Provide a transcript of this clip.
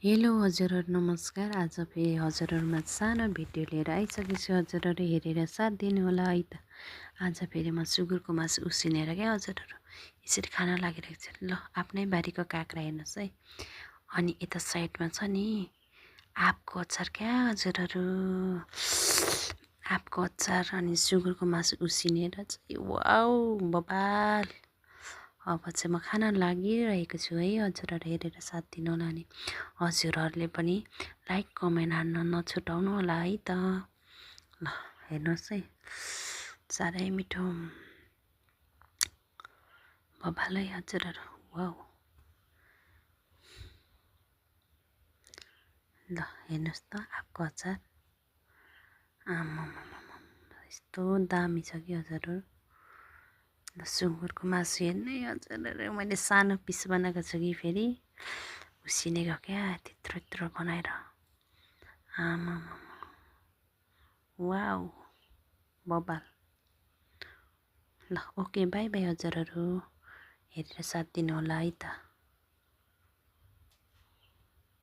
Hello हजुरहरु नमस्कार। आज फेरि हजुरहरुमा सानो भिडियो लिएर आइसकेको छु। हजुरहरु हेरेर साथ दिनु होला है त। आज फेरि म सुँगुरको मासु उसिनेर क्या हजुरहरु यसरी खान लागिरहेको छु। ल आफ्नै बारीको काँक्रा हेर्नुस् है। अनि यता साइडमा छ नि आँपको अचार क्या हजुरहरु। आँपको अचार अनि सुँगुरको मासु उसिनेर चाहिँ वाउ बबाल। अब चाहिँ म खान लागिरहेको छु है। हजुरहरु हेरेर साथ दिनु होला नि हजुरहरुले पनि लाइक कमेन्ट हान्न नछुटाउनु होला है त। ल हेर्नुहोस् है साह्रै मिठो बबाल है हजुरहरु। वाउ ल हेर्नुहोस् त आँपको अचार आमामामा यस्तो दामी छ कि हजुरहरु। ल सुँगुरको मासु हेर्नु है हजुरहरु। मैले सानो पिस बनाएको छु कि फेरि उसिनेको क्या त्यत्रो यत्रो बनाएर आमामामा वाउ बबाल। ल ओके बाई बाई हजुरहरु हेरेर साथ दिनु होला है त।